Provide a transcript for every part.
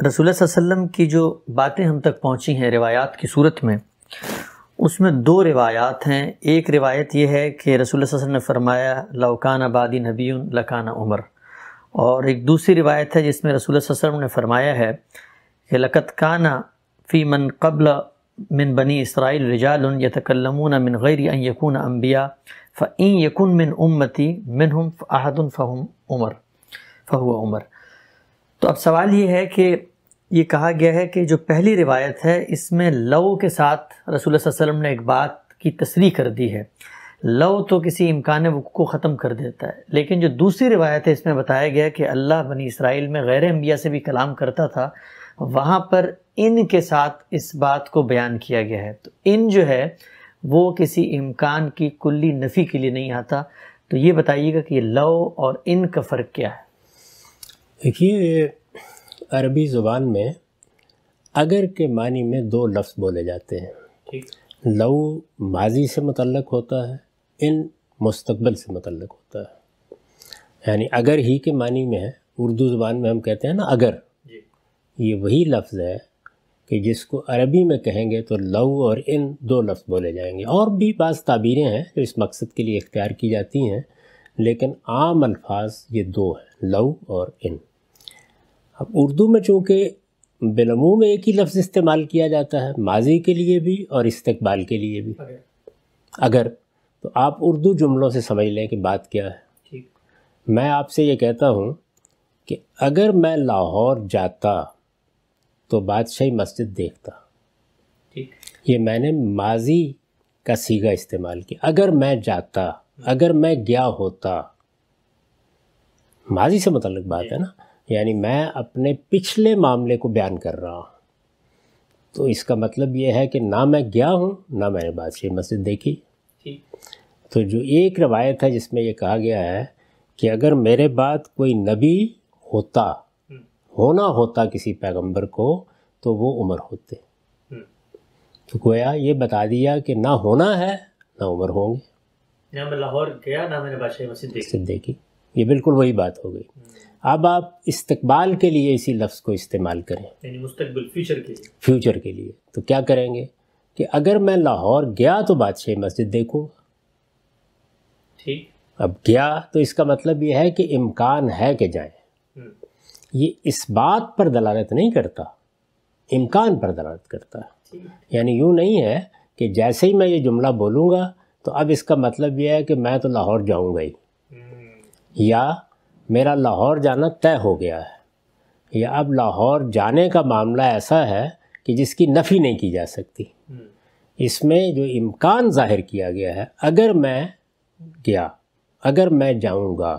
رسول اللہ صلی اللہ علیہ وسلم کی جو باتیں ہم تک پہنچی ہیں روایات کی صورت میں، اس میں دو روایات ہیں۔ ایک روایت یہ ہے کہ رسول اللہ صلی اللہ علیہ وسلم نے فرمایا لو کان بعدی نبی لکان عمر، اور ایک دوسری روایت ہے جس میں رسول اللہ صلی اللہ علیہ وسلم نے فرمایا ہے کہ لقد کان فی من قبل من بنی اسرائیل رجال یتکلمون من غیر ان یکون انبیاء فإن یکن من امتی منہم احد فہو عمر۔ تو اب سوال یہ ہے کہ یہ کہا گیا ہے کہ جو پہلی روایت ہے اس میں لو کے ساتھ رسول اللہ صلی اللہ علیہ وسلم نے ایک بات کی تصریح کر دی ہے، لو تو کسی امکان وقوع کو ختم کر دیتا ہے، لیکن جو دوسری روایت ہے اس میں بتایا گیا کہ اللہ بنی اسرائیل میں غیر انبیاء سے بھی کلام کرتا تھا، وہاں پر ان کے ساتھ اس بات کو بیان کیا گیا ہے۔ تو ان جو ہے وہ کسی امکان کی کلی نفی کے لیے نہیں آتا، تو یہ بتائیے گا کہ یہ لو اور ان کا فرق کیا ہے؟ دیکھیے، عربی زبان میں اگر کے معنی میں دو لفظ بولے جاتے ہیں۔ لو ماضی سے متعلق ہوتا ہے، ان مستقبل سے متعلق ہوتا ہے۔ یعنی اگر ہی کے معنی میں ہے، اردو زبان میں ہم کہتے ہیں نا اگر، یہ وہی لفظ ہے کہ جس کو عربی میں کہیں گے تو لو اور ان دو لفظ بولے جائیں گے۔ اور بھی بعض تعبیریں ہیں جو اس مقصد کے لیے اختیار کی جاتی ہیں، لیکن عام الفاظ یہ دو ہیں، لو اور ان۔ اب اردو میں چونکہ بالعموم ایک ہی لفظ استعمال کیا جاتا ہے، ماضی کے لیے بھی اور استقبال کے لیے بھی، اگر، تو آپ اردو جملوں سے سمجھ لیں کہ بات کیا ہے۔ میں آپ سے یہ کہتا ہوں کہ اگر میں لاہور جاتا تو بادشاہی مسجد دیکھتا، یہ میں نے ماضی کا صیغہ استعمال کیا۔ اگر میں جاتا، اگر میں گیا ہوتا، ماضی سے متعلق بات ہے نا، یعنی میں اپنے پچھلے معاملے کو بیان کر رہا ہوں، تو اس کا مطلب یہ ہے کہ نہ میں گیا ہوں نہ میں نے بادشاہی مسجد دیکھی۔ تو جو ایک روایت ہے جس میں یہ کہا گیا ہے کہ اگر میرے بعد کوئی نبی ہونا ہوتا کسی پیغمبر کو تو وہ عمر ہوتے، تو گویا یہ بتا دیا کہ نہ ہونا ہے نہ عمر ہوں گے۔ نہ میں لاہور گیا نہ میں نے بادشاہی مسجد دیکھی، یہ بالکل وہی بات ہو گئی۔ اب آپ استقبال کے لیے اسی لفظ کو استعمال کریں، یعنی مستقبل، فیوچر کے لیے، تو کیا کریں گے کہ اگر میں لاہور گیا تو بادشاہی مسجد دیکھوں گا۔ ٹھیک، اب گیا تو اس کا مطلب یہ ہے کہ امکان ہے کہ جائیں، یہ اس بات پر دلالت نہیں کرتا، امکان پر دلالت کرتا ہے۔ یعنی یوں نہیں ہے کہ جیسے ہی میں یہ جملہ بولوں گا تو اب اس کا مطلب یہ ہے کہ میں تو لاہور جاؤں گا ہی، یا میرا لاہور جانا طے ہو گیا ہے، یا اب لاہور جانے کا معاملہ ایسا ہے کہ جس کی نفی نہیں کی جا سکتی۔ اس میں جو امکان ظاہر کیا گیا ہے، اگر میں گیا، اگر میں جاؤں گا،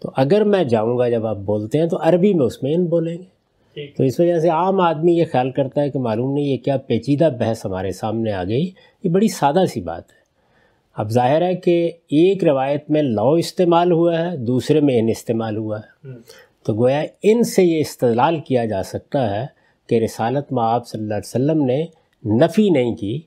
تو اگر میں جاؤں گا جب آپ بولتے ہیں تو عربی میں اس میں ان بولیں گے۔ تو اس وجہ سے عام آدمی یہ خیال کرتا ہے کہ معلوم نہیں یہ کیا پیچیدہ بحث ہمارے سامنے آ گئی، یہ بڑی سادہ سی بات ہے۔ اب ظاہر ہے کہ ایک روایت میں لو استعمال ہوا ہے، دوسرے میں ان استعمال ہوا ہے، تو گویا ان سے یہ استدلال کیا جا سکتا ہے کہ رسالت مآب صلی اللہ علیہ وسلم نے نفی نہیں کی،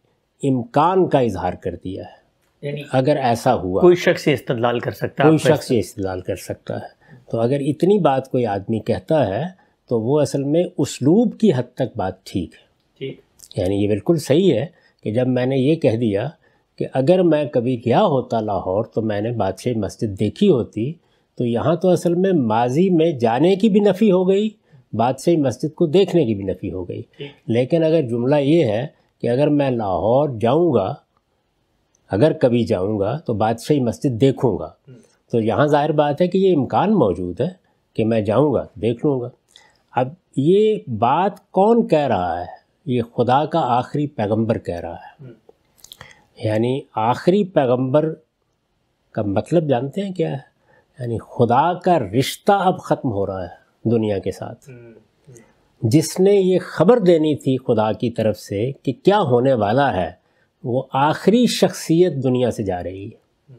امکان کا اظہار کر دیا ہے۔ یعنی اگر ایسا ہوا، کوئی شخص یہ استدلال کر سکتا ہے، کوئی شخص یہ استدلال کر سکتا ہے۔ تو اگر اتنی بات کوئی آدمی کہتا ہے تو وہ اصل میں اسلوب کی حد تک بات ٹھیک ہے، یعنی یہ بالکل صحیح ہے کہ جب میں نے یہ کہہ دیا کہ اگر میں کبھی گیا ہوتا لاہور تو میں نے بادشاہی مسجد دیکھی ہوتی، تو یہاں تو اصل میں ماضی میں جانے کی بھی نفی ہو گئی، بادشاہی مسجد کو دیکھنے کی بھی نفی ہو گئی۔ لیکن اگر جملہ یہ ہے کہ اگر میں لاہور جاؤں گا، اگر کبھی جاؤں گا تو بادشاہی مسجد دیکھوں گا، تو یہاں ظاہر بات ہے کہ یہ امکان موجود ہے کہ میں جاؤں گا دیکھ لوں گا۔ اب یہ بات کون کہہ رہا ہے؟ یہ خدا کا آخری پیغمبر کہہ رہا ہے۔ یعنی آخری پیغمبر کا مطلب جانتے ہیں کیا ہے؟ یعنی خدا کا رشتہ اب ختم ہو رہا ہے دنیا کے ساتھ۔ جس نے یہ خبر دینی تھی خدا کی طرف سے کہ کیا ہونے والا ہے، وہ آخری شخصیت دنیا سے جا رہی ہے۔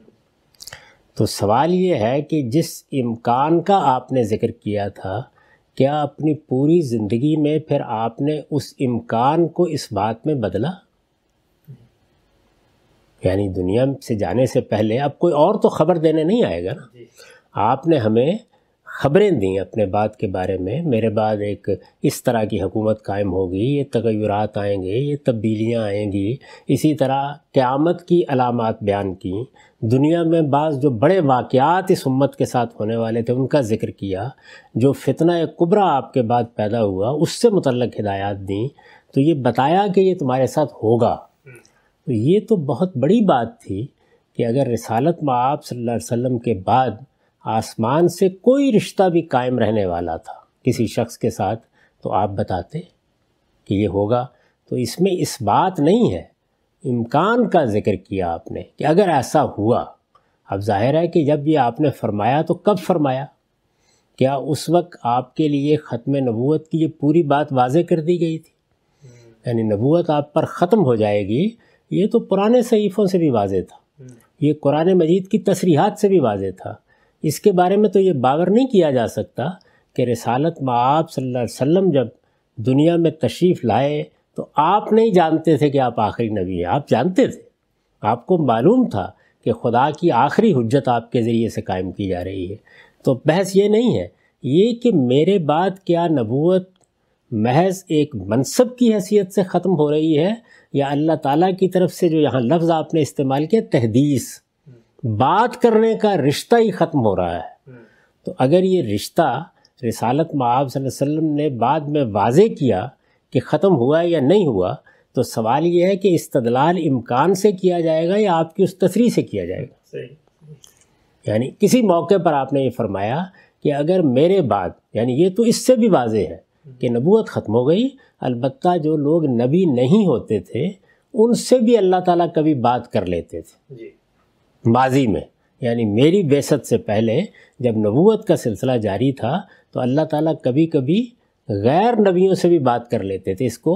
تو سوال یہ ہے کہ جس امکان کا آپ نے ذکر کیا تھا، کیا اپنی پوری زندگی میں پھر آپ نے اس امکان کو اس بات میں بدلا؟ یعنی دنیا سے جانے سے پہلے اب کوئی اور تو خبر دینے نہیں آئے گا نا، آپ نے ہمیں خبریں دیں اپنے بعد کے بارے میں، میرے بعد ایک اس طرح کی حکومت قائم ہوگی، یہ تغیرات آئیں گے، یہ تبدیلیاں آئیں گی، اسی طرح قیامت کی علامات بیان کیں، دنیا میں بعض جو بڑے واقعات اس امت کے ساتھ ہونے والے تھے ان کا ذکر کیا، جو فتنہ کبریٰ آپ کے بعد پیدا ہوا اس سے متعلق ہدایات دیں، تو یہ بتایا کہ یہ تمہارے ساتھ ہوگا۔ تو یہ تو بہت بڑی بات تھی کہ اگر رسالت مآب صلی اللہ علیہ وسلم کے بعد آسمان سے کوئی رشتہ بھی قائم رہنے والا تھا کسی شخص کے ساتھ تو آپ بتاتے کہ یہ ہوگا۔ تو اس میں اس بات نہیں ہے، امکان کا ذکر کیا آپ نے کہ اگر ایسا ہوا۔ اب ظاہر ہے کہ جب یہ آپ نے فرمایا تو کب فرمایا؟ کیا اس وقت آپ کے لیے ختم نبوت کی یہ پوری بات واضح کر دی گئی تھی؟ یعنی نبوت آپ پر ختم ہو جائے گی، یہ تو پرانے صحیفوں سے بھی واضح تھا، یہ قرآن مجید کی تصریحات سے بھی واضح تھا۔ اس کے بارے میں تو یہ باور نہیں کیا جا سکتا کہ رسالت مآب صلی اللہ علیہ وسلم جب دنیا میں تشریف لائے تو آپ نہیں جانتے تھے کہ آپ آخری نبی ہیں، آپ جانتے تھے، آپ کو معلوم تھا کہ خدا کی آخری حجت آپ کے ذریعے سے قائم کی جا رہی ہے۔ تو بحث یہ نہیں ہے، یہ کہ میرے بعد کیا نبوت محض ایک منصب کی حیثیت سے ختم ہو رہی ہے، یا اللہ تعالیٰ کی طرف سے جو یہاں لفظ آپ نے استعمال کیا تحدیث، بات کرنے کا رشتہ ہی ختم ہو رہا ہے۔ تو اگر یہ رشتہ رسالت مآب صلی اللہ علیہ وسلم نے بعد میں واضح کیا کہ ختم ہوا یا نہیں ہوا، تو سوال یہ ہے کہ استدلال امکان سے کیا جائے گا یا آپ کی اس تصریح سے کیا جائے گا؟ یعنی کسی موقع پر آپ نے یہ فرمایا کہ اگر میرے بعد، یعنی یہ تو اس سے بھی واضح ہے کہ نبوت ختم ہو گئی، البتہ جو لوگ نبی نہیں ہوتے تھے ان سے بھی اللہ تعالیٰ کبھی بات کر لیتے تھے ماضی میں، یعنی میری بعثت سے پہلے جب نبوت کا سلسلہ جاری تھا تو اللہ تعالیٰ کبھی کبھی غیر نبیوں سے بھی بات کر لیتے تھے۔ اس کو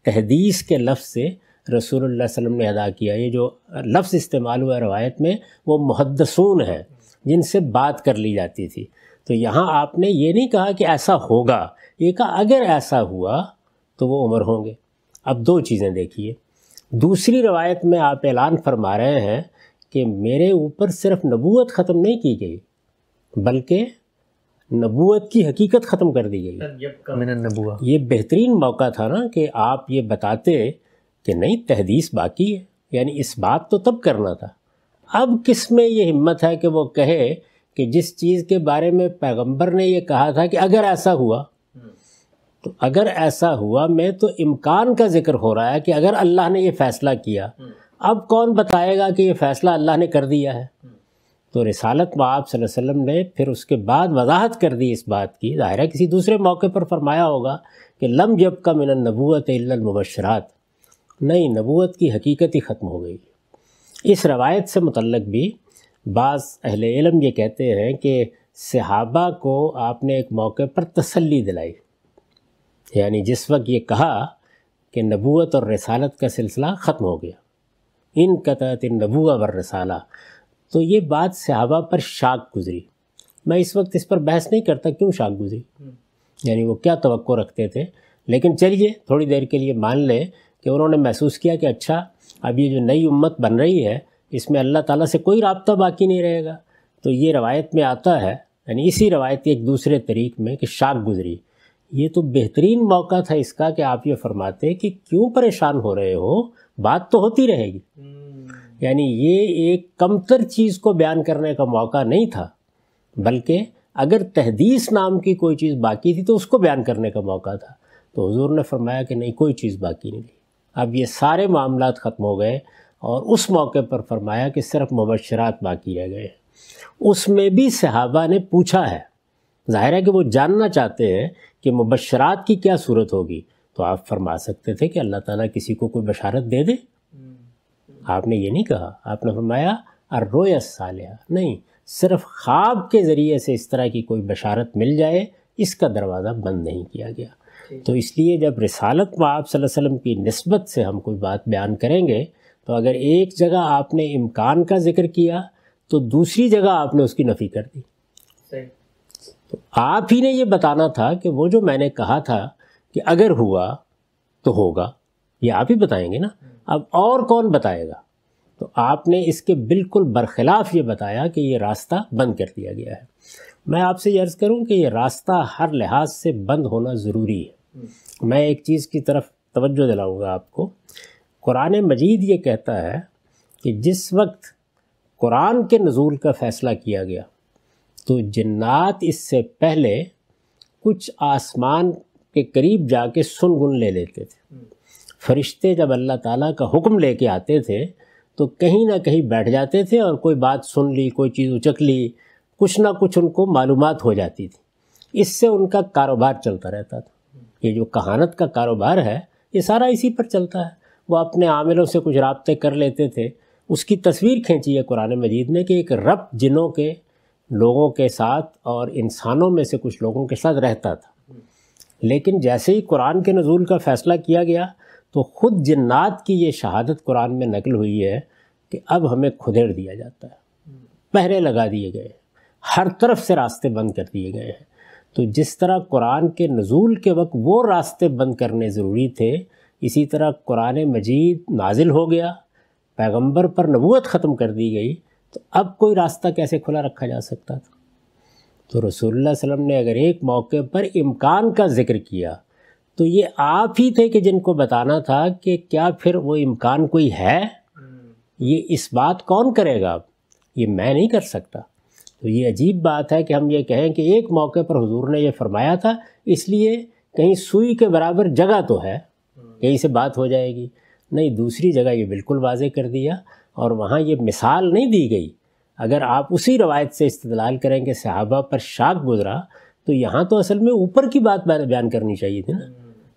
تحدیث کے لفظ سے رسول اللہ صلی اللہ علیہ وسلم نے ادا کیا۔ یہ جو لفظ استعمال ہوا روایت میں وہ محدثون ہیں جن سے بات کر لی جاتی تھی۔ تو یہاں آپ نے یہ نہیں کہا کہ ایسا ہوگا، یہ کہا اگر ایسا ہوا تو وہ عمر ہوں گے۔ اب دو چیزیں دیکھیے، دوسری روایت میں آپ اعلان فرما رہے ہیں کہ میرے اوپر صرف نبوت ختم نہیں کی گئی بلکہ نبوت کی حقیقت ختم کر دی گئی۔ یہ بہترین موقع تھا نا کہ آپ یہ بتاتے کہ نہیں تحدیث باقی ہے، یعنی اس بات تو تب کرنا تھا۔ اب کس میں یہ ہمت ہے کہ وہ کہے کہ جس چیز کے بارے میں پیغمبر نے یہ کہا تھا کہ اگر ایسا ہوا، تو اگر ایسا ہوا میں تو امکان کا ذکر ہو رہا ہے کہ اگر اللہ نے یہ فیصلہ کیا، اب کون بتائے گا کہ یہ فیصلہ اللہ نے کر دیا ہے؟ تو رسالت مآب صلی اللہ علیہ وسلم نے پھر اس کے بعد وضاحت کر دی اس بات کی، ظاہر ہے کسی دوسرے موقع پر فرمایا ہوگا کہ لم یبق من النبوۃ الا المبشرات، نہیں، نبوت کی حقیقت ہی ختم ہو گئی۔ اس روایت سے متعلق بھی بعض اہل علم یہ کہتے ہیں کہ صحابہ کو آپ نے ایک موقع پر تسلی دلائی، یعنی جس وقت یہ کہا کہ نبوت اور رسالت کا سلسلہ ختم ہو گیا، انقطعت النبوۃ والرسالہ، تو یہ بات صحابہ پر شاک گزری۔ میں اس وقت اس پر بحث نہیں کرتا کیوں شاک گزری، یعنی وہ کیا توقع رکھتے تھے، لیکن چلیے تھوڑی دیر کے لیے مان لیں کہ انہوں نے محسوس کیا کہ اچھا اب یہ جو نئی امت بن رہی ہے اس میں اللہ تعالیٰ سے کوئی رابطہ باقی نہیں رہے گا۔ تو یہ روایت میں آتا ہے، یعنی اسی روایت کے ایک دوسرے طریق میں کہ شاک گزری۔ یہ تو بہترین موقع تھا اس کا کہ آپ یہ فرماتے کہ کیوں پریشان ہو رہے ہو، بات تو ہوتی رہے گی۔ یعنی یہ ایک کمتر چیز کو بیان کرنے کا موقع نہیں تھا، بلکہ اگر تحدیث نام کی کوئی چیز باقی تھی تو اس کو بیان کرنے کا موقع تھا۔ تو حضور نے فرمایا کہ نہیں، کوئی چیز باقی نہیں، اب یہ سارے معاملات ختم ہو گئے، اور اس موقع پر فرمایا کہ صرف مبشرات باقی رہ گئے۔ اس میں بھی صحابہ نے پوچھا ہے، ظاہر ہے کہ وہ جاننا چاہتے ہیں کہ مبشرات کی کیا صورت ہوگی، تو آپ فرما سکتے تھے کہ اللہ تعالیٰ کسی کو کوئی بشارت دے دے۔ آپ نے یہ نہیں کہا، آپ نے فرمایا الرؤیا الصالحہ، نہیں، صرف خواب کے ذریعے سے اس طرح کی کوئی بشارت مل جائے اس کا دروازہ بند نہیں کیا گیا۔ تو اس لیے جب رسالت مآب صلی اللہ علیہ وسلم کی نسبت سے ہم کوئی بات بیان کریں گے تو اگر ایک جگہ آپ نے امکان کا ذکر کیا تو دوسری جگہ آپ نے اس کی نفی کر دی۔ تو آپ ہی نے یہ بتانا تھا کہ وہ جو میں نے کہا تھا کہ اگر ہوا تو ہوگا، یہ آپ ہی بتائیں گے نا، اب اور کون بتائے گا؟ تو آپ نے اس کے بالکل برخلاف یہ بتایا کہ یہ راستہ بند کر دیا گیا ہے۔ میں آپ سے یہ عرض کروں کہ یہ راستہ ہر لحاظ سے بند ہونا ضروری ہے۔ میں ایک چیز کی طرف توجہ دلاؤں گا آپ کو۔ قرآن مجید یہ کہتا ہے کہ جس وقت قرآن کے نزول کا فیصلہ کیا گیا تو جنات اس سے پہلے کچھ آسمان کے قریب جا کے سن گن لے لیتے تھے۔ فرشتے جب اللہ تعالیٰ کا حکم لے کے آتے تھے تو کہیں نہ کہیں بیٹھ جاتے تھے اور کوئی بات سن لی، کوئی چیز اچک لی، کچھ نہ کچھ ان کو معلومات ہو جاتی تھی۔ اس سے ان کا کاروبار چلتا رہتا تھا۔ یہ جو کہانت کا کاروبار ہے یہ سارا اسی پر چلتا ہے۔ وہ اپنے عاملوں سے کچھ رابطے کر لیتے تھے۔ اس کی تصویر کھینچی ہے قرآن مجید نے کہ ایک ربط جنوں کے لوگوں کے ساتھ اور انسانوں میں سے کچھ لوگوں کے ساتھ رہتا تھا۔ لیکن جیسے ہی قرآن کے نزول کا فیصلہ کیا گیا تو خود جنات کی یہ شہادت قرآن میں نقل ہوئی ہے کہ اب ہمیں کھدیڑ دیا جاتا ہے، پہرے لگا دیے گئے، ہر طرف سے راستے بند کر دیے گئے ہیں۔ تو جس طرح قرآن کے نزول کے وقت وہ راستے بند کرنے ضروری تھے، اسی طرح قرآن مجید نازل ہو گیا، پیغمبر پر نبوت ختم کر دی گئی، تو اب کوئی راستہ کیسے کھلا رکھا جا سکتا تھا؟ تو رسول اللہ صلی اللہ علیہ وسلم نے اگر ایک موقع پر امکان کا ذکر کیا تو یہ آپ ہی تھے کہ جن کو بتانا تھا کہ کیا پھر وہ امکان کوئی ہے؟ یہ اس بات کون کرے گا؟ اب یہ میں نہیں کر سکتا۔ تو یہ عجیب بات ہے کہ ہم یہ کہیں کہ ایک موقع پر حضور نے یہ فرمایا تھا، اس لیے کہیں سوئی کے برابر جگہ تو ہے، کہیں سے بات ہو جائے گی۔ نہیں، دوسری جگہ یہ بالکل واضح کر دیا، اور وہاں یہ مثال نہیں دی گئی۔ اگر آپ اسی روایت سے استدلال کریں کہ صحابہ پر شاک گزرا تو یہاں تو اصل میں اوپر کی بات بیان کرنی چاہیے تھی نا۔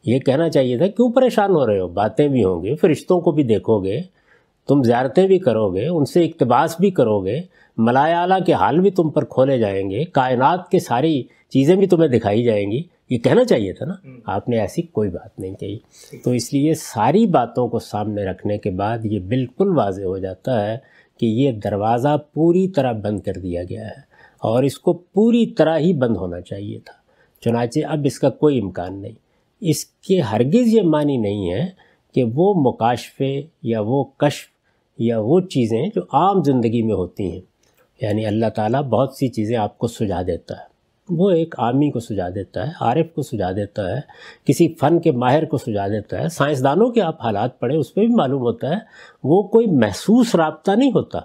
یہ کہنا چاہیے تھا کیوں پریشان ہو رہے ہو، باتیں بھی ہوں گے، فرشتوں کو بھی دیکھو گے، تم زیارتیں بھی کرو گے، ان سے اقتباس بھی کرو گے، ملائے اعلیٰ کے حال بھی تم پر کھولے جائیں گے، کائنات کے ساری چیزیں بھی تمہیں دکھائی جائیں گی۔ یہ کہنا چاہیے تھا نا، آپ نے ایسی کوئی بات نہیں کہی۔ تو اس لیے ساری باتوں کو سامنے رکھنے کے بعد یہ بالکل واضح ہو جاتا ہے کہ یہ دروازہ پوری طرح بند کر دیا گیا ہے، اور اس کو پوری طرح ہی بند ہونا چاہیے تھا۔ چنانچہ اب اس کا کوئی امکان نہیں۔ اس کے ہرگز یہ معنی نہیں ہے کہ وہ مکاشفے یا وہ کشف یا وہ چیزیں جو عام زندگی میں ہوتی ہیں، یعنی اللہ تعالیٰ بہت سی چیزیں آپ کو سجھا دیتا ہے، وہ ایک عامی کو سجھا دیتا ہے، عارف کو سجھا دیتا ہے، کسی فن کے ماہر کو سجھا دیتا ہے، سائنسدانوں کے آپ حالات پڑھیں اس پہ بھی معلوم ہوتا ہے وہ کوئی محسوس رابطہ نہیں ہوتا۔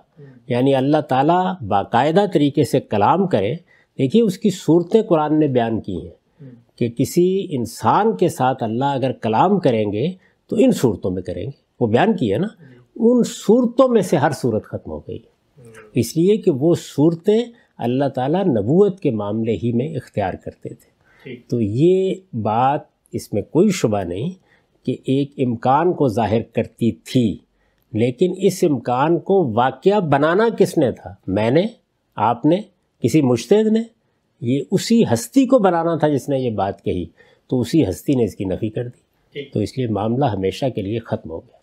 یعنی اللہ تعالیٰ باقاعدہ طریقے سے کلام کرے، دیکھیے اس کی صورتیں قرآن نے بیان کی ہیں کہ کسی انسان کے ساتھ اللہ اگر کلام کریں گے تو ان صورتوں میں کریں گے، وہ بیان کی ہے نا۔ ان صورتوں میں سے ہر صورت ختم ہو گئی، اس لیے کہ وہ صورتیں اللہ تعالیٰ نبوت کے معاملے ہی میں اختیار کرتے تھے۔ تو یہ بات اس میں کوئی شبہ نہیں کہ ایک امکان کو ظاہر کرتی تھی، لیکن اس امکان کو واقعہ بنانا کس نے تھا؟ میں نے، آپ نے، کسی مجتہد نے؟ یہ اسی ہستی کو بنانا تھا جس نے یہ بات کہی، تو اسی ہستی نے اس کی نفی کر دی، تو اس لیے معاملہ ہمیشہ کے لیے ختم ہو گیا۔